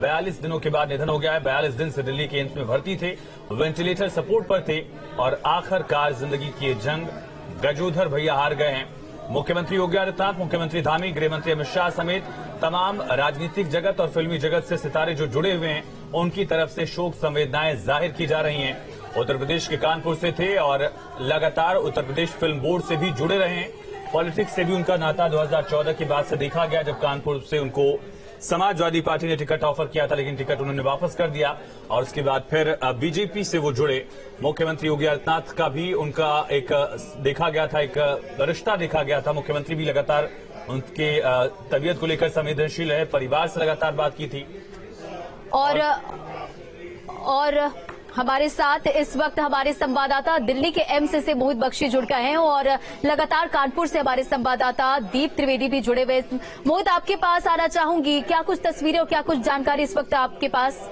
42 दिनों के बाद निधन हो गया है। 42 दिन से दिल्ली के एम्स में भर्ती थे, वेंटिलेटर सपोर्ट पर थे और आखिरकार जिंदगी की ये जंग गजोधर भैया हार गए हैं। मुख्यमंत्री योगी आदित्यनाथ, मुख्यमंत्री धामी, गृह मंत्री अमित शाह समेत तमाम राजनीतिक जगत और फिल्मी जगत से सितारे जो जुड़े हुए हैं, उनकी तरफ से शोक संवेदनाएं जाहिर की जा रही हैं। उत्तर प्रदेश के कानपुर से थे और लगातार उत्तर प्रदेश फिल्म बोर्ड से भी जुड़े रहे हैं। पॉलिटिक्स से भी उनका नाता 2014 के बाद से देखा गया, जब कानपुर से उनको समाजवादी पार्टी ने टिकट ऑफर किया था, लेकिन टिकट उन्होंने वापस कर दिया और उसके बाद फिर बीजेपी से वो जुड़े। मुख्यमंत्री योगी आदित्यनाथ का भी उनका एक देखा गया था, एक रिश्ता देखा गया था। मुख्यमंत्री भी लगातार उनके तबीयत को लेकर संवेदनशील है, परिवार से लगातार बात की थी। और हमारे साथ इस वक्त हमारे संवाददाता दिल्ली के एम्स से मोहित बख्शी जुड़ गए हैं और लगातार कानपुर से हमारे संवाददाता दीप त्रिवेदी भी जुड़े हुए। मोहित, आपके पास आना चाहूंगी, क्या कुछ तस्वीरें और क्या कुछ जानकारी इस वक्त आपके पास?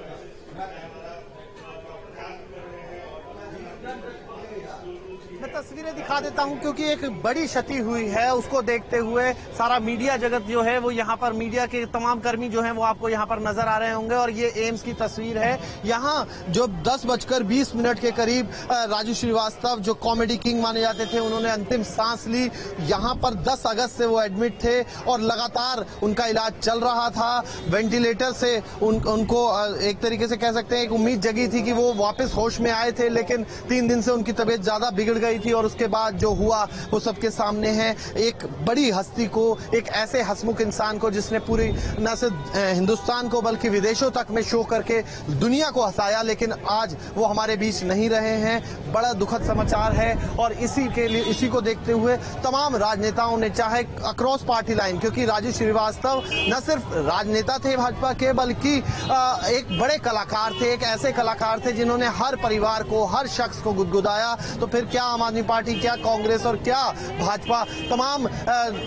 मैं तस्वीरें दिखा देता हूं क्योंकि एक बड़ी क्षति हुई है, उसको देखते हुए सारा मीडिया जगत जो है वो यहाँ पर, मीडिया के तमाम कर्मी जो हैं वो आपको यहाँ पर नजर आ रहे होंगे। और ये एम्स की तस्वीर है। यहाँ जो 10:20 के करीब राजू श्रीवास्तव, जो कॉमेडी किंग माने जाते थे, उन्होंने अंतिम सांस ली। यहाँ पर 10 अगस्त से वो एडमिट थे और लगातार उनका इलाज चल रहा था। वेंटिलेटर से उनको एक तरीके से कह सकते हैं एक उम्मीद जगी थी कि वो वापस होश में आए थे, लेकिन 3 दिन से उनकी तबीयत ज्यादा बिगड़ गई थी और उसके बाद जो हुआ वो सबके सामने है। एक बड़ी हस्ती को, एक ऐसे हंसमुख इंसान को जिसने पूरी न सिर्फ हिंदुस्तान को बल्कि विदेशों तक में शो करके दुनिया को हंसाया, लेकिन आज वो हमारे बीच नहीं रहे हैं। बड़ा दुखद समाचार है और इसी को देखते हुए तमाम राजनेताओं ने, चाहे अक्रॉस पार्टी लाइन, क्योंकि राजू श्रीवास्तव न सिर्फ राजनेता थे भाजपा के, बल्कि एक बड़े कलाकार थे, एक ऐसे कलाकार थे जिन्होंने हर परिवार को, हर शख्स को गुदगुदाया। तो फिर क्या आम आदमी पार्टी, क्या कांग्रेस और क्या भाजपा, तमाम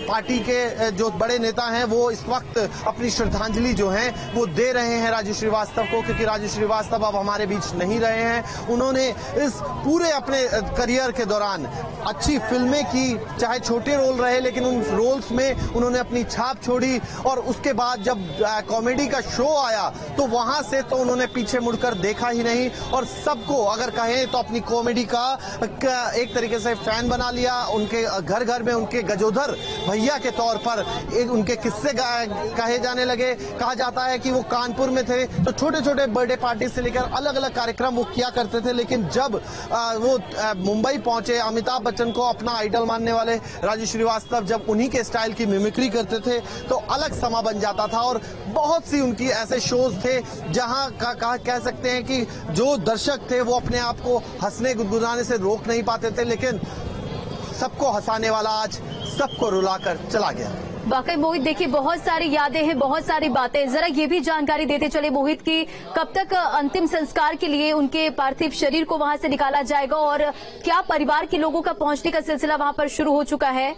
पार्टी के जो बड़े नेता हैं वो इस वक्त अपनी श्रद्धांजलि जो है वो दे रहे हैं राजू श्रीवास्तव को, क्योंकि राजू श्रीवास्तव अब हमारे बीच नहीं रहे हैं। उन्होंने इस पूरे अपने करियर के दौरान अच्छी फिल्में की, चाहे छोटे रोल रहे, लेकिन उन रोल्स में उन्होंने अपनी छाप छोड़ी। और उसके बाद जब कॉमेडी का शो आया तो वहां से तो उन्होंने पीछे मुड़कर देखा ही नहीं और सबको अगर कहें तो अपनी कॉमेडी का एक तरीके से फैन बना लिया। उनके घर घर में उनके गजोधर भैया के तौर पर उनके किस्से कहे जाने लगे। कहा जाता है कि वो कानपुर में थे तो छोटे छोटे बर्थडे पार्टी से लेकर अलग अलग कार्यक्रम वो किया करते थे, लेकिन जब वो मुंबई पहुंचे, अमिताभ बच्चन को अपना आइडल मानने वाले राजू श्रीवास्तव जब उन्हीं के स्टाइल की मिमिक्री करते थे तो अलग समा बन जाता था। और बहुत सी उनकी ऐसे शोज थे जहां कह सकते हैं कि जो दर्शक थे वो अपने आप को हंसने गुदगुदाने से रोक नहीं पाते थे, लेकिन सबको हंसाने वाला आज सबको रुलाकर चला गया। वाकई मोहित, देखिए बहुत सारी यादें हैं, बहुत सारी बातें। जरा ये भी जानकारी देते चले मोहित कि कब तक अंतिम संस्कार के लिए उनके पार्थिव शरीर को वहां से निकाला जाएगा और क्या परिवार के लोगों का पहुंचने का सिलसिला वहां पर शुरू हो चुका है?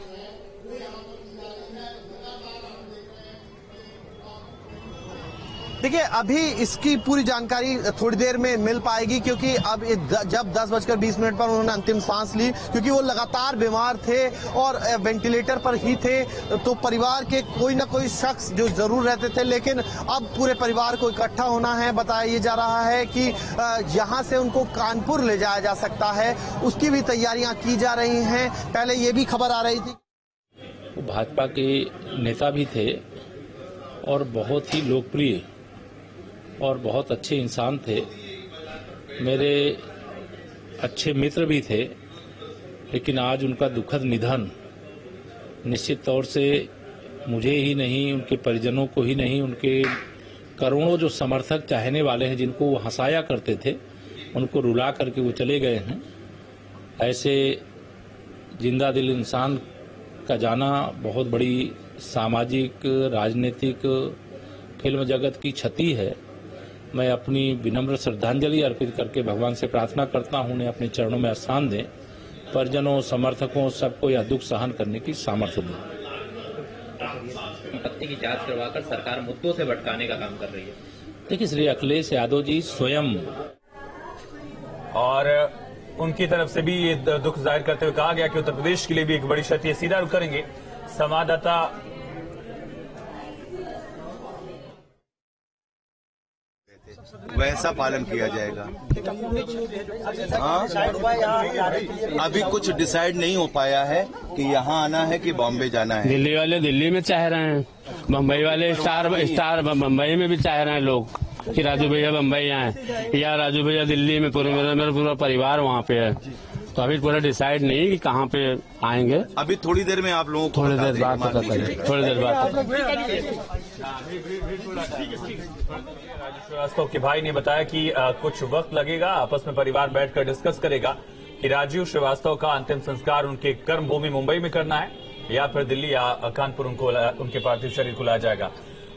देखिए, अभी इसकी पूरी जानकारी थोड़ी देर में मिल पाएगी, क्योंकि अब जब 10:20 पर उन्होंने अंतिम सांस ली, क्योंकि वो लगातार बीमार थे और वेंटिलेटर पर ही थे, तो परिवार के कोई ना कोई शख्स जो जरूर रहते थे, लेकिन अब पूरे परिवार को इकट्ठा होना है। बताया ये जा रहा है कि यहाँ से उनको कानपुर ले जाया जा सकता है, उसकी भी तैयारियां की जा रही हैं। पहले ये भी खबर आ रही थी, वो भाजपा के नेता भी थे और बहुत ही लोकप्रिय और बहुत अच्छे इंसान थे, मेरे अच्छे मित्र भी थे। लेकिन आज उनका दुखद निधन निश्चित तौर से मुझे ही नहीं, उनके परिजनों को ही नहीं, उनके करोड़ों जो समर्थक चाहने वाले हैं जिनको वो हंसाया करते थे, उनको रुला करके वो चले गए हैं। ऐसे जिंदा दिल इंसान का जाना बहुत बड़ी सामाजिक, राजनीतिक, फिल्म जगत की क्षति है। मैं अपनी विनम्र श्रद्धांजलि अर्पित करके भगवान से प्रार्थना करता हूं, उन्हें अपने चरणों में स्थान दें, परिजनों, समर्थकों सबको यह दुख सहन करने की सामर्थ्य दें। संपत्ति की जांच करवाकर सरकार मुद्दों से भटकाने का काम कर रही है। देखिए, श्री अखिलेश यादव जी स्वयं और उनकी तरफ से भी ये दुख जाहिर करते हुए कहा गया कि उत्तर प्रदेश के लिए भी एक बड़ी क्षति है। सीधा रुख करेंगे संवाददाता वैसा पालन किया जाएगा। हाँ, अभी कुछ डिसाइड नहीं हो पाया है कि यहाँ आना है कि बॉम्बे जाना है। दिल्ली वाले दिल्ली में चाह रहे हैं, बम्बई वाले स्टार बम्बई में भी चाह रहे हैं लोग कि राजू भैया बम्बई आए या राजू भैया दिल्ली में। मेरा पूरा परिवार वहाँ पे है, तो अभी पूरा डिसाइड नहीं कि कहाँ पे आएंगे। अभी थोड़ी देर में आप लोगों को थोड़ी देर बाद पता चलेगा। थोड़ी देर बाद राजू श्रीवास्तव के भाई ने बताया कि कुछ वक्त लगेगा, आपस में परिवार बैठकर डिस्कस करेगा कि राजीव श्रीवास्तव का अंतिम संस्कार उनके कर्मभूमि मुंबई में करना है या फिर दिल्ली या कानपुर उनके पार्थिव शरीर को लाया जाएगा।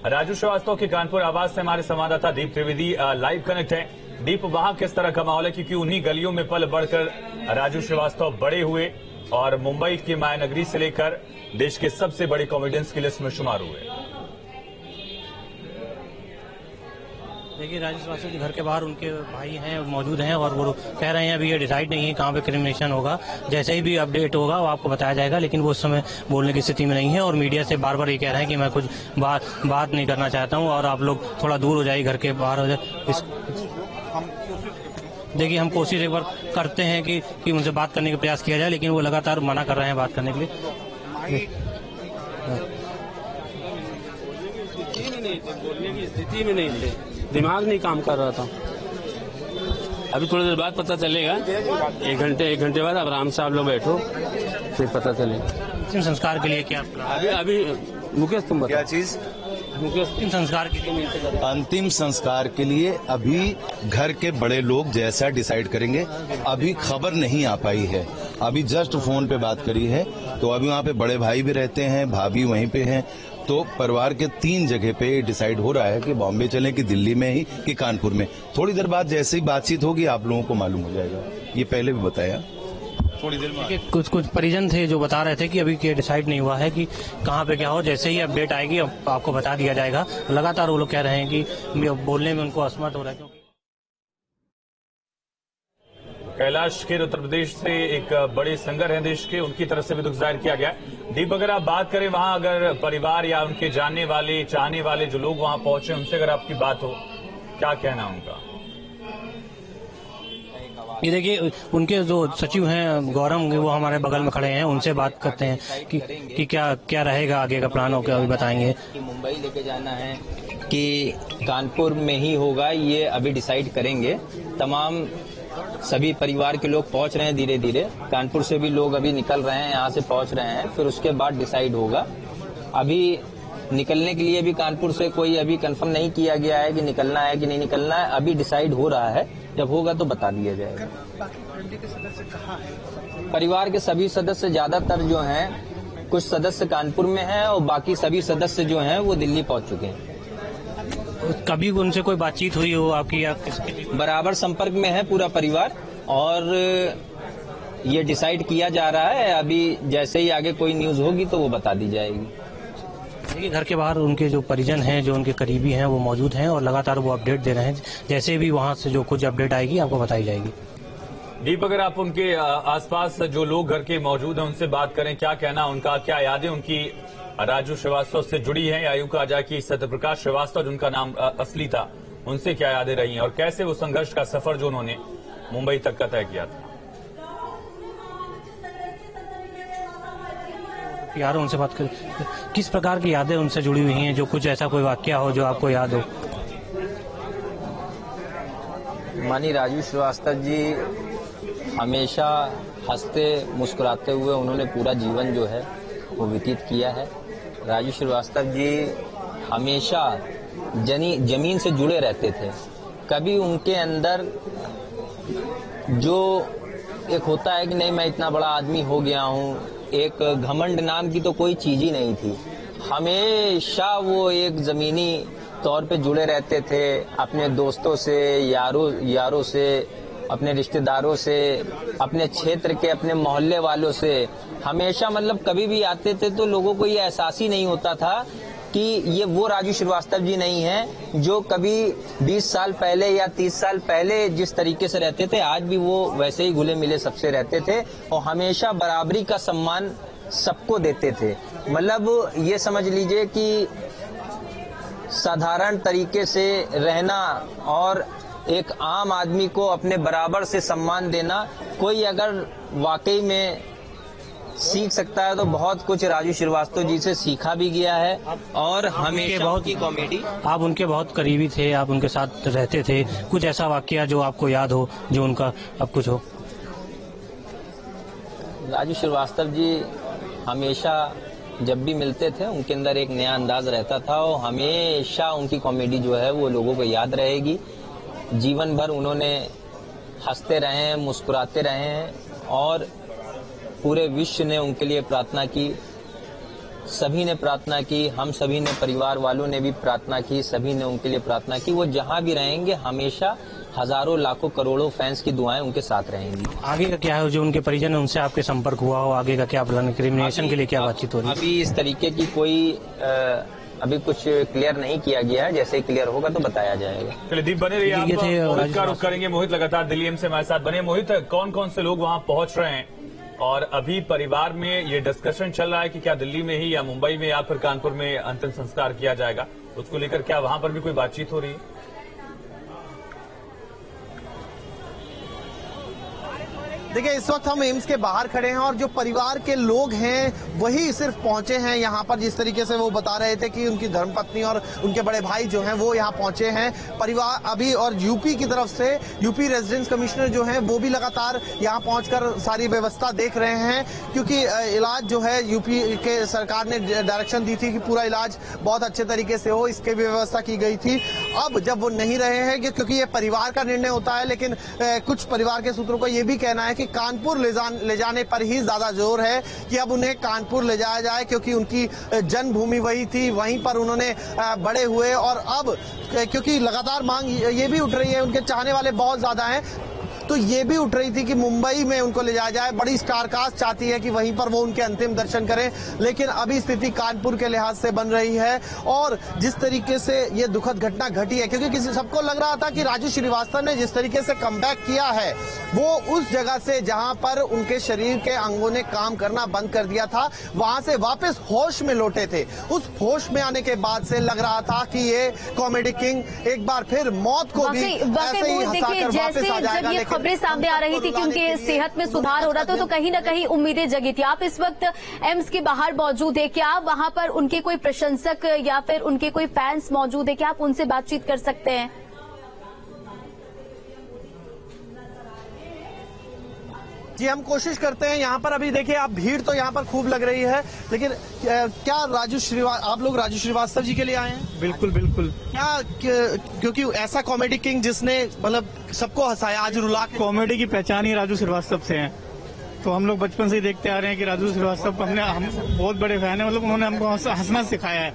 राजू श्रीवास्तव के कानपुर आवास से हमारे संवाददाता दीप त्रिवेदी लाइव कनेक्ट है। दीप, वहां किस तरह का माहौल है, क्योंकि उन्हीं गलियों में पल बढ़कर राजू श्रीवास्तव बड़े हुए और मुंबई की मायानगरी से लेकर देश के सबसे बड़े कॉमेडियंस की लिस्ट में शुमार हुए। देखिए, राजू श्रीवास्तव के घर के बाहर उनके भाई हैं, मौजूद हैं और वो कह रहे हैं अभी ये डिसाइड नहीं है कहाँ पे क्रिमिनेशन होगा। जैसे ही भी अपडेट होगा वो आपको बताया जाएगा, लेकिन वो उस समय बोलने की स्थिति में नहीं है और मीडिया से बार बार ये कह रहे हैं कि मैं कुछ बात नहीं करना चाहता हूँ और आप लोग थोड़ा दूर हो जाइए, घर के बाहर हो जाए। देखिए, हम कोशिश एक बार करते हैं कि उनसे बात करने का प्रयास किया जाए, लेकिन वो लगातार मना कर रहे हैं बात करने के लिए। बोलने की स्थिति में नहीं थे, दिमाग नहीं काम कर रहा था। अभी थोड़ी देर बाद पता चलेगा, एक घंटे बाद आराम से आप लोग बैठो, फिर पता चलेगा। अंतिम संस्कार के लिए क्या अभी मुकेश तुम क्या चीज? अंतिम संस्कार के लिए अंतिम संस्कार के लिए अभी घर के बड़े लोग जैसा डिसाइड करेंगे। अभी खबर नहीं आ पाई है, अभी जस्ट फोन पे बात करी है, तो अभी वहाँ पे बड़े भाई भी रहते हैं, भाभी वहीं पे हैं, तो परिवार के 3 जगह पे डिसाइड हो रहा है कि बॉम्बे चलें कि दिल्ली में ही कि कानपुर में। थोड़ी देर बाद जैसे ही बातचीत होगी आप लोगों को मालूम हो जाएगा। ये पहले भी बताया थोड़ी देर में। कुछ परिजन थे जो बता रहे थे कि अभी ये डिसाइड नहीं हुआ है कि कहाँ पे क्या हो, जैसे ही अपडेट आएगी आपको बता दिया जाएगा। लगातार वो लोग कह रहे हैं कि बोलने में उनको असमर्थ हो रहा है। क्योंकि कैलाश खेर उत्तर प्रदेश से एक बड़े सिंगर हैं देश के, उनकी तरफ से भी दुख जाहिर किया गया। दीप, अगर आप बात करें वहां अगर परिवार या उनके जानने वाले चाहने वाले जो लोग वहां पहुंचे, उनसे अगर आपकी बात हो, क्या कहना उनका? ये देखिए, उनके जो सचिव हैं गौरव, वो हमारे बगल में खड़े हैं, उनसे बात करते हैं कि क्या रहेगा आगे का प्लान हो, क्या अभी बताएंगे। कि मुंबई लेके जाना है कि कानपुर में ही होगा, ये अभी डिसाइड करेंगे। तमाम सभी परिवार के लोग पहुंच रहे हैं धीरे धीरे, कानपुर से भी लोग अभी निकल रहे हैं, यहाँ से पहुंच रहे हैं, फिर उसके बाद डिसाइड होगा। अभी निकलने के लिए भी कानपुर से कोई अभी कंफर्म नहीं किया गया है कि निकलना है कि नहीं निकलना है, अभी डिसाइड हो रहा है, जब होगा तो बता दिया जाएगा। परिवार के सभी सदस्य ज्यादातर जो हैं, कुछ सदस्य कानपुर में हैं और बाकी सभी सदस्य जो हैं वो दिल्ली पहुंच चुके हैं। कभी उनसे कोई बातचीत हुई हो आपकी या किसकी? बराबर संपर्क में है पूरा परिवार और ये डिसाइड किया जा रहा है। अभी जैसे ही आगे कोई न्यूज होगी तो वो बता दी जाएगी। देखिए, घर के बाहर उनके जो परिजन हैं, जो उनके करीबी हैं, वो मौजूद हैं और लगातार वो अपडेट दे रहे हैं। जैसे भी वहां से जो कुछ अपडेट आएगी आपको बताई जाएगी। दीप, अगर आप उनके आसपास जो लोग घर के मौजूद हैं उनसे बात करें, क्या कहना उनका, क्या यादें उनकी राजू श्रीवास्तव से जुड़ी हैं, या यूं कहा जाए कि सत्यप्रकाश श्रीवास्तव जिनका नाम असली था, उनसे क्या यादें रही हैं और कैसे वो संघर्ष का सफर जो उन्होंने मुंबई तक का तय किया था? यार, उनसे बात कर, किस प्रकार की यादें उनसे जुड़ी हुई हैं, जो कुछ ऐसा कोई वाकया हो जो आपको याद हो? माननीय राजू श्रीवास्तव जी हमेशा हंसते मुस्कुराते हुए उन्होंने पूरा जीवन जो है वो व्यतीत किया है। राजू श्रीवास्तव जी हमेशा जमीन से जुड़े रहते थे। कभी उनके अंदर जो एक होता है कि नहीं मैं इतना बड़ा आदमी हो गया हूँ, एक घमंड नाम की तो कोई चीज ही नहीं थी। हमेशा वो एक जमीनी तौर पे जुड़े रहते थे, अपने दोस्तों से, यारों से, अपने रिश्तेदारों से, अपने क्षेत्र के, अपने मोहल्ले वालों से। हमेशा मतलब कभी भी आते थे तो लोगों को ये एहसास ही नहीं होता था कि ये वो राजू श्रीवास्तव जी नहीं हैं जो कभी 20 साल पहले या 30 साल पहले जिस तरीके से रहते थे, आज भी वो वैसे ही घुले मिले सबसे रहते थे और हमेशा बराबरी का सम्मान सबको देते थे। मतलब ये समझ लीजिए कि साधारण तरीके से रहना और एक आम आदमी को अपने बराबर से सम्मान देना, कोई अगर वाकई में सीख सकता है तो बहुत कुछ राजू श्रीवास्तव जी से सीखा भी गया है। और हमेशा बहुत उनकी कॉमेडी, आप उनके बहुत करीबी थे, आप उनके साथ रहते थे, कुछ ऐसा वाकया जो आपको याद हो, जो उनका अब कुछ हो? राजू श्रीवास्तव जी हमेशा जब भी मिलते थे उनके अंदर एक नया अंदाज रहता था और हमेशा उनकी कॉमेडी जो है वो लोगों को याद रहेगी। जीवन भर उन्होंने हंसते रहे हैं, मुस्कुराते रहे हैं और पूरे विश्व ने उनके लिए प्रार्थना की, सभी ने प्रार्थना की, हम सभी ने, परिवार वालों ने भी प्रार्थना की, सभी ने उनके लिए प्रार्थना की। वो जहां भी रहेंगे हमेशा हजारों लाखों करोड़ों फैंस की दुआएं उनके साथ रहेंगी। आगे का क्या है, जो उनके परिजन है उनसे आपके संपर्क हुआ हो, आगे का क्या प्लान, क्रिमिनेशन के लिए क्या बातचीत हो रही है? अभी इस तरीके की कोई अभी कुछ क्लियर नहीं किया गया है, जैसे क्लियर होगा तो बताया जाएगा। चलिए दीप बने रहिए, आप मोहित का रुख करेंगे। मोहित लगातार दिल्ली एम्स से हमारे साथ बने। मोहित, कौन कौन से लोग वहां पहुंच रहे हैं और अभी परिवार में ये डिस्कशन चल रहा है कि क्या दिल्ली में ही या मुंबई में या फिर कानपुर में अंतिम संस्कार किया जाएगा, उसको लेकर क्या वहां पर भी कोई बातचीत हो रही है? देखिए, इस वक्त हम एम्स के बाहर खड़े हैं और जो परिवार के लोग हैं वही सिर्फ पहुंचे हैं यहाँ पर। जिस तरीके से वो बता रहे थे कि उनकी धर्मपत्नी और उनके बड़े भाई जो हैं वो यहाँ पहुंचे हैं परिवार अभी। और यूपी की तरफ से यूपी रेजिडेंस कमिश्नर जो हैं वो भी लगातार यहाँ पहुंचकर सारी व्यवस्था देख रहे हैं, क्योंकि इलाज जो है यूपी के सरकार ने डायरेक्शन दी थी कि पूरा इलाज बहुत अच्छे तरीके से हो, इसकी भी व्यवस्था की गई थी। अब जब वो नहीं रहे हैं, क्योंकि ये परिवार का निर्णय होता है, लेकिन कुछ परिवार के सूत्रों का ये भी कहना है कि कानपुर ले जाने पर ही ज्यादा जोर है कि अब उन्हें कानपुर ले जाया जाए, क्योंकि उनकी जन्मभूमि वही थी, वहीं पर उन्होंने बड़े हुए। और अब क्योंकि लगातार मांग ये भी उठ रही है, उनके चाहने वाले बहुत ज्यादा हैं, तो ये भी उठ रही थी कि मुंबई में उनको ले जाया जाए। बड़ी स्टारकास्ट चाहती है कि वहीं पर वो उनके अंतिम दर्शन करें, लेकिन अभी स्थिति कानपुर के लिहाज से बन रही है। और जिस तरीके से ये दुखद घटना घटी है, क्योंकि किसी सबको लग रहा था कि राजू श्रीवास्तव ने जिस तरीके से कमबैक किया है वो उस जगह से जहां पर उनके शरीर के अंगों ने काम करना बंद कर दिया था, वहां से वापस होश में लौटे थे। उस होश में आने के बाद से लग रहा था कि ये कॉमेडी किंग एक बार फिर मौत को भी ऐसे ही हंसाकर वापस आ जाएगा। खबरें सामने आ रही थी कि उनकी सेहत में सुधार हो रहा था, तो कहीं न कहीं उम्मीदें जगी थी। आप इस वक्त एम्स के बाहर मौजूद है, क्या वहां पर उनके कोई प्रशंसक या फिर उनके कोई फैंस मौजूद है, क्या आप उनसे बातचीत कर सकते हैं? जी, हम कोशिश करते हैं। यहाँ पर अभी देखिए आप, भीड़ तो यहाँ पर खूब लग रही है, लेकिन क्या आप लोग राजू श्रीवास्तव जी के लिए आए हैं? बिल्कुल बिल्कुल। क्योंकि ऐसा कॉमेडी किंग जिसने मतलब सबको हंसाया, आज रुला के। कॉमेडी की पहचान ही राजू श्रीवास्तव से है, तो हम लोग बचपन से ही देखते आ रहे हैं कि राजू श्रीवास्तव हम बहुत बड़े फैन है, मतलब उन्होंने हमको हंसना सिखाया है,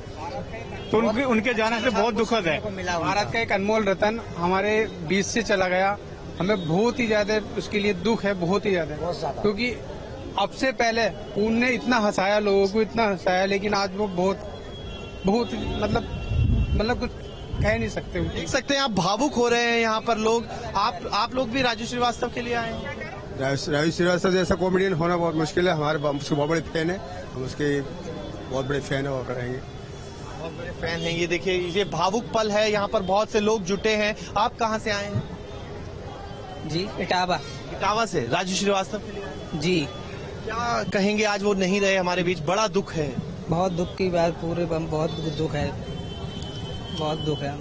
तो उनके जाने से बहुत दुखद है। भारत का एक अनमोल रतन हमारे बीच से चला गया, हमें बहुत ही ज्यादा उसके लिए दुख है, बहुत ही ज्यादा, क्योंकि अब से पहले उनने इतना हंसाया, लोगों को इतना हंसाया, लेकिन आज वो बहुत मतलब कुछ कह नहीं सकते। देख सकते हैं आप, भावुक हो रहे हैं यहाँ पर लोग। आप लोग भी राजू श्रीवास्तव के लिए आए हैं? राजू श्रीवास्तव जैसा कॉमेडियन होना बहुत मुश्किल है, हमारे उसके बहुत बड़े फैन है, हम उसके बहुत बड़े फैन है, वो करेंगे, बहुत बड़े फैन हैं। ये देखिए, ये भावुक पल है, यहाँ पर बहुत से लोग जुटे हैं। आप कहाँ से आए हैं? जी, इटावा से। राजू श्रीवास्तव के लिए जी। क्या कहेंगे, आज वो नहीं रहे हमारे बीच, बड़ा दुख है। बहुत दुख की बात, पूरे बहुत दुख है, बहुत दुख है।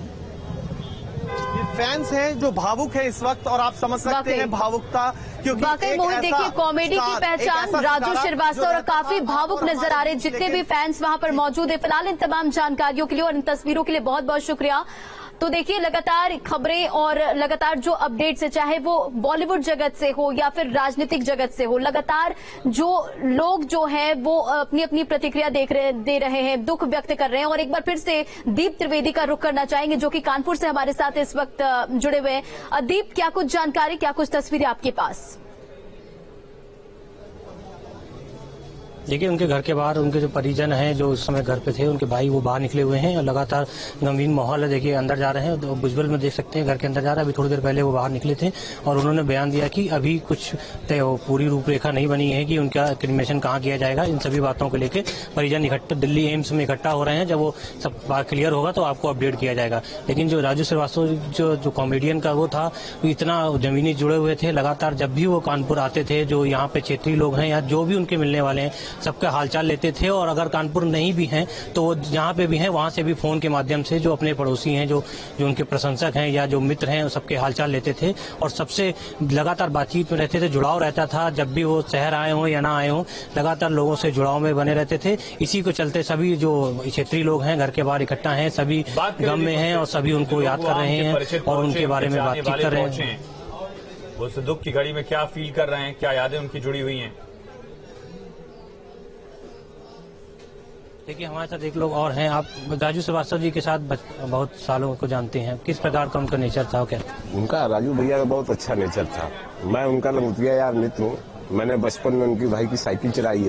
फैंस हैं जो भावुक है इस वक्त, और आप समझ सकते हैं भावुकता, क्योंकि वाकई मोहित देखिए, कॉमेडी की पहचान राजू श्रीवास्तव और काफी भावुक नजर आ रहे जितने भी फैंस वहां पर मौजूद है। फिलहाल इन तमाम जानकारियों के लिए और इन तस्वीरों के लिए बहुत बहुत शुक्रिया। तो देखिए, लगातार खबरें और लगातार जो अपडेट्स है, चाहे वो बॉलीवुड जगत से हो या फिर राजनीतिक जगत से हो, लगातार जो लोग जो हैं वो अपनी अपनी प्रतिक्रिया दे रहे हैं, दुख व्यक्त कर रहे हैं। और एक बार फिर से दीप त्रिवेदी का रुख करना चाहेंगे, जो कि कानपुर से हमारे साथ इस वक्त जुड़े हुए हैं। दीप, क्या कुछ जानकारी, क्या कुछ तस्वीरें आपके पास? देखिए, उनके घर के बाहर उनके जो परिजन हैं जो उस समय घर पे थे, उनके भाई वो बाहर निकले हुए हैं और लगातार गंभीर माहौल है। देखिए, अंदर जा रहे हैं, तो विजुअल में देख सकते हैं घर के अंदर जा रहा है। अभी थोड़ी देर पहले वो बाहर निकले थे और उन्होंने बयान दिया कि अभी कुछ पूरी रूपरेखा नहीं बनी है कि उनका क्रिमिनेशन कहाँ किया जाएगा। इन सभी बातों को लेकर परिजन इकट्ठा दिल्ली एम्स में इकट्ठा हो रहे हैं। जब वो सब बात क्लियर होगा तो आपको अपडेट किया जाएगा। लेकिन जो राजू श्रीवास्तव जो कॉमेडियन का वो था, इतना जमीनी जुड़े हुए थे। लगातार जब भी वो कानपुर आते थे, जो यहाँ पे क्षेत्रीय लोग हैं या जो भी उनके मिलने वाले हैं, सबका हालचाल लेते थे। और अगर कानपुर नहीं भी हैं तो वो जहाँ पे भी हैं वहाँ से भी फोन के माध्यम से जो अपने पड़ोसी हैं, जो उनके प्रशंसक हैं या जो मित्र हैं, सबके हालचाल लेते थे और सबसे लगातार बातचीत में रहते थे। जुड़ाव रहता था। जब भी वो शहर आए हों या ना आए हों, लगातार लोगों से जुड़ाव में बने रहते थे। इसी को चलते सभी जो क्षेत्रीय लोग हैं घर के बाहर इकट्ठा हैं, सभी गम में हैं और सभी उनको याद कर रहे हैं और उनके बारे में बातचीत कर रहे हैं। उस दुख की घड़ी में क्या फील कर रहे हैं, क्या यादें उनकी जुड़ी हुई हैं? देखिए, हमारे साथ एक लोग और हैं। आप राजू श्रीवास्तव जी के साथ बहुत सालों को जानते हैं, किस प्रकार का उनका नेचर था? क्या उनका? राजू भैया का बहुत अच्छा नेचर था। मैं उनका लंगोटिया यार मित्र हूँ। मैंने बचपन में उनकी भाई की साइकिल चलाई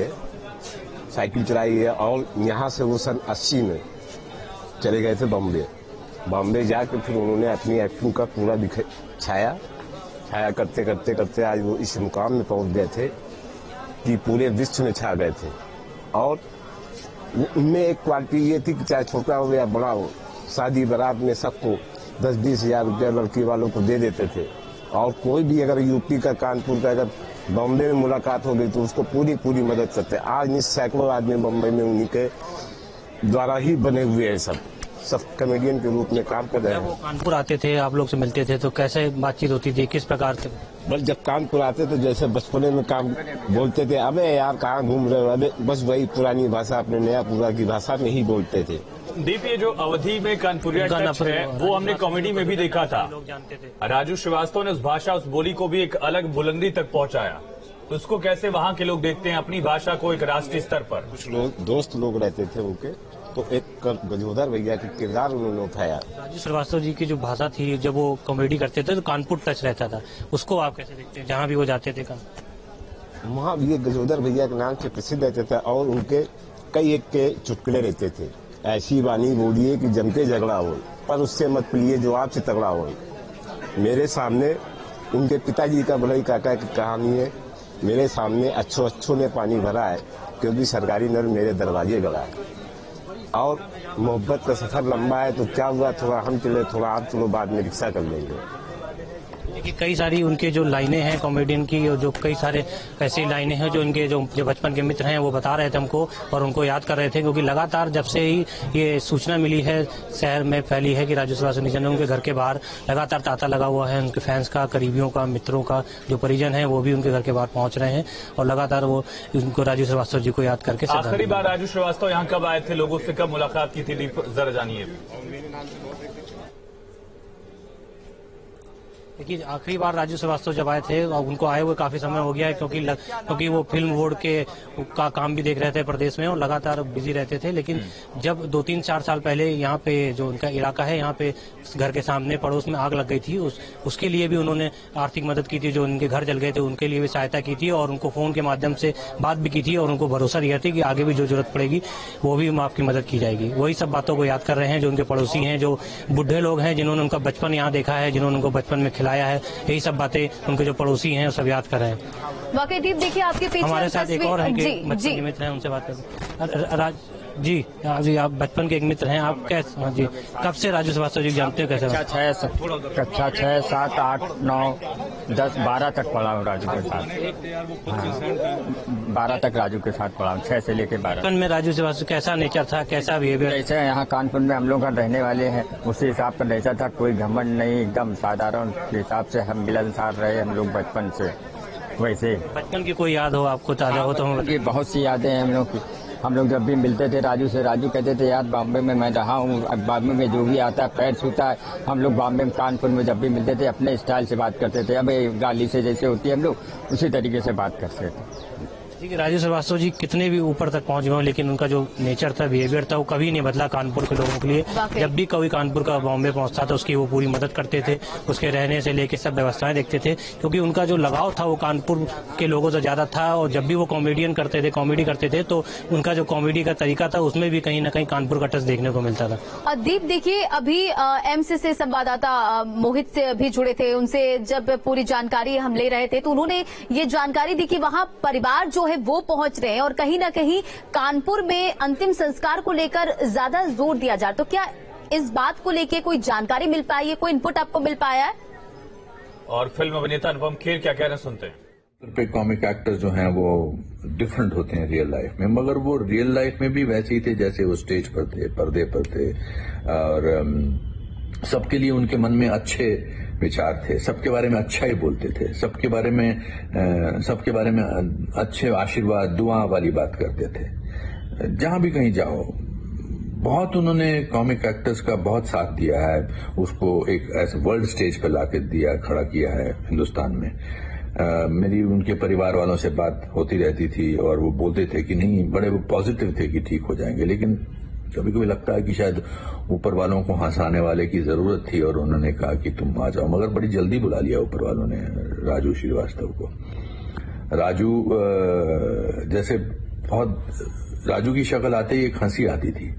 है और यहाँ से वो सन 80 में चले गए थे बॉम्बे जाकर फिर उन्होंने अपनी एक्टिंग का पूरा छाया करते आज वो इस मुकाम में पहुंच गए थे कि पूरे विश्व में छा गए थे। और उनमें एक क्वालिटी ये थी कि चाहे छोटा हो या बड़ा हो, शादी बारात में सबको 10-20 हजार रुपया लड़की वालों को दे देते थे। और कोई भी अगर यूपी का, कानपुर का अगर बॉम्बे में मुलाकात हो गई तो उसको पूरी मदद करते। आज सैकड़ों आदमी बॉम्बे में उन्हीं के द्वारा ही बने हुए हैं, सब कॉमेडियन के रूप में काम कर रहे हैं। वो कानपुर आते थे, आप लोग से मिलते थे तो कैसे बातचीत होती थी, किस प्रकार से? बस जब कानपुर आते तो जैसे बचपने में काम बोलते थे, अबे यार कहाँ घूम रहे हो, अबे बस वही पुरानी भाषा, अपने नयापुरा की भाषा में ही बोलते थे। दीप, ये जो अवधि में कानपुरिया टच है वो हमने कॉमेडी में भी देखा था। राजू श्रीवास्तव ने उस भाषा, उस बोली को भी एक अलग बुलंदी तक पहुंचाया। तो उसको कैसे वहाँ के लोग देखते हैं, अपनी भाषा को एक राष्ट्रीय स्तर पर? कुछ लोग दोस्त लोग रहते थे उनके, तो एक गजोधर भैया का किरदार उन्होंने उठाया। राजू श्रीवास्तव जी की जो भाषा थी, जब वो कॉमेडी करते थे तो कानपुर टच रहता था, उसको आप कैसे देखते हैं जहाँ भी वो जाते थे? वहाँ ये गजोधर भैया के नाम से प्रसिद्ध रहते थे और उनके कई एक के चुटकुले रहते थे। ऐसी वाणी बोलिए कि जम के झगड़ा हो, पर उससे मत पिलिए जो आपसे तगड़ा हो। मेरे सामने उनके पिताजी का बड़ई काका की कहानी है। मेरे सामने अच्छों ने पानी भरा है क्योंकि सरकारी नल मेरे दरवाजे गड़ा है। और मोहब्बत का सफर लंबा है तो क्या हुआ, थोड़ा हम चले थोड़ा आप चलो, बाद में रिक्शा कर लेंगे। देखिए, कई सारी उनके जो लाइनें हैं कॉमेडियन की, जो कई सारे ऐसी लाइनें हैं जो उनके जो बचपन के मित्र हैं वो बता रहे थे हमको और उनको याद कर रहे थे। क्योंकि लगातार जब से ही ये सूचना मिली है, शहर में फैली है कि राजू श्रीवास्तव निधन, उनके घर के बाहर लगातार तांता लगा हुआ है। उनके फैंस का, करीबियों का, मित्रों का, जो परिजन है वो भी उनके घर के बाहर पहुंच रहे हैं और लगातार वो उनको राजू श्रीवास्तव जी को याद करके। आखिरी बार राजू श्रीवास्तव यहाँ कब आए थे, लोगों से कब मुलाकात की थी, जरा जानिए। देखिए, आखिरी बार राजू श्रीवास्तव जब आए थे और उनको आए हुए काफी समय हो गया है, क्योंकि वो फिल्म बोर्ड का काम भी देख रहे थे प्रदेश में और लगातार बिजी रहते थे। लेकिन जब 2-3-4 साल पहले यहाँ पे जो उनका इलाका है, यहाँ पे घर के सामने पड़ोस में आग लग गई थी, उसके लिए भी उन्होंने आर्थिक मदद की थी। जो उनके घर जल गए थे उनके लिए भी सहायता की थी और उनको फोन के माध्यम से बात भी की थी और उनको भरोसा दिया था कि आगे भी जो जरूरत पड़ेगी वो भी आपकी मदद की जाएगी। वही सब बातों को याद कर रहे हैं जो उनके पड़ोसी हैं, जो बुढ़े लोग हैं, जिन्होंने उनका बचपन यहाँ देखा है, जिन्होंने उनको बचपन में खिलाया है। यही सब बातें उनके जो पड़ोसी हैं सब याद कर रहे हैं। वाकई दीप, देखिए आपके पीछे हमारे साथ एक और है बचपन के मित्र हैं, उनसे बात करें। जी आप बचपन के एक मित्र हैं, आप कैसे? हाँ जी, कब से राजू श्रीवास्तव जी जानते हो? कैसे? कक्षा 6, 7, 8, 9, 10, 12 तक पढ़ा हूँ राजू के साथ। 12 तक राजू के साथ पढ़ा हूँ, 6 से लेके 12। बचपन में राजू श्रीवास्तव कैसा नेचर था, कैसा बिहेवियर? जैसे यहाँ कानपुर में हम लोग का रहने वाले हैं उसी हिसाब का नेचर था। कोई घमंड नहीं, एकदम साधारण के हिसाब से हम मिलनसार रहे हम लोग बचपन से। वैसे बचपन की कोई याद हो आपको, ताजा हो तो? बहुत सी यादें हैं हम लोग की। हम लोग जब भी मिलते थे राजू से, राजू कहते थे यार बॉम्बे में मैं रहा हूँ, बॉम्बे में जो भी आता है पैर छूता है। हम लोग बॉम्बे में, कानपुर में जब भी मिलते थे अपने स्टाइल से बात करते थे। अब गाली से जैसे होती है हम लोग उसी तरीके से बात करते थे। देखिए राजू श्रीवास्तव जी कितने भी ऊपर तक पहुंच गए, लेकिन उनका जो नेचर था, बिहेवियर था, वो कभी नहीं बदला कानपुर के लोगों के लिए। जब भी कोई कानपुर का बॉम्बे पहुंचता था उसकी वो पूरी मदद करते थे, उसके रहने से लेके सब व्यवस्थाएं देखते थे, क्योंकि उनका जो लगाव था वो कानपुर के लोगों से ज्यादा था। और जब भी वो कॉमेडी करते थे तो उनका जो कॉमेडी का तरीका था उसमें भी कहीं ना कहीं कानपुर का टच देखने को मिलता था। दीप, देखिए अभी एमसीसी संवाददाता मोहित से भी जुड़े थे, उनसे जब पूरी जानकारी हम ले रहे थे तो उन्होंने ये जानकारी दी कि वहां परिवार जो है वो पहुंच रहे हैं और कहीं ना कहीं कानपुर में अंतिम संस्कार को लेकर ज्यादा जोर दिया जा रहा। तो क्या इस बात को लेकर कोई जानकारी मिल पाई है, कोई इनपुट आपको मिल पाया है? और फिल्म अभिनेता अनुपम खेर क्या कह रहे हैं, सुनते हैं। पे कॉमिक एक्टर्स जो हैं वो डिफरेंट होते हैं रियल लाइफ में, मगर वो रियल लाइफ में भी वैसे ही थे जैसे वो स्टेज पर थे, पर्दे पर थे। और सबके लिए उनके मन में अच्छे विचार थे, सबके बारे में अच्छा ही बोलते थे, सबके बारे में अच्छे आशीर्वाद दुआ वाली बात करते थे। जहां भी कहीं जाओ, बहुत उन्होंने कॉमिक एक्टर्स का बहुत साथ दिया है, उसको एक ऐसे वर्ल्ड स्टेज पर लाके दिया, खड़ा किया है हिंदुस्तान में। मेरी उनके परिवार वालों से बात होती रहती थी और वो बोलते थे कि नहीं, बड़े वो पॉजिटिव थे कि ठीक हो जाएंगे, लेकिन कभी कभी लगता है कि शायद ऊपर वालों को हंसाने वाले की जरूरत थी और उन्होंने कहा कि तुम आ जाओ, मगर बड़ी जल्दी बुला लिया ऊपर वालों ने राजू श्रीवास्तव को। राजू जैसे बहुत, राजू की शक्ल आते ही एक हंसी आती थी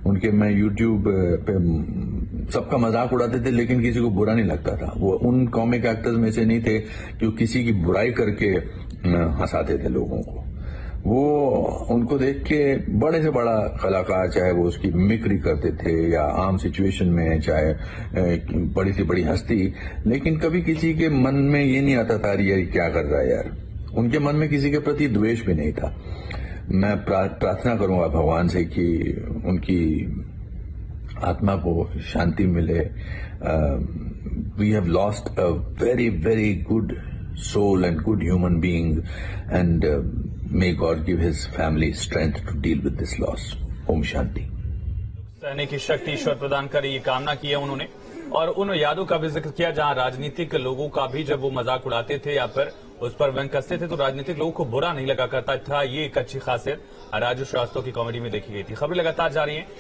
उनके। मैं यूट्यूब पे सबका मजाक उड़ाते थे लेकिन किसी को बुरा नहीं लगता था। वो उन कॉमिक एक्टर्स में से नहीं थे कि वो किसी की बुराई करके हंसाते थे लोगों को। वो उनको देख के बड़े से बड़ा कलाकार, चाहे वो उसकी मिमिक्री करते थे या आम सिचुएशन में, चाहे बड़ी से बड़ी हस्ती, लेकिन कभी किसी के मन में ये नहीं आता था यार क्या कर रहा है यार। उनके मन में किसी के प्रति द्वेष भी नहीं था। मैं प्रार्थना करूंगा भगवान से कि उनकी आत्मा को शांति मिले। We have lost a very very good soul and good human being, and may God give his family strength to deal with this loss. Om Shanti. सहने की शक्ति ईश्वर प्रदान करे, ये कामना की है उन्होंने। और उन यादों का भी जिक्र किया जहां राजनीतिक लोगों का भी जब वो मजाक उड़ाते थे या फिर उस पर व्यंग कसते थे तो राजनीतिक लोगों को बुरा नहीं लगा करता था। ये एक अच्छी खासियत राजू श्रीवास्तव की कॉमेडी में देखी गई थी। खबरें लगातार जारी हैं।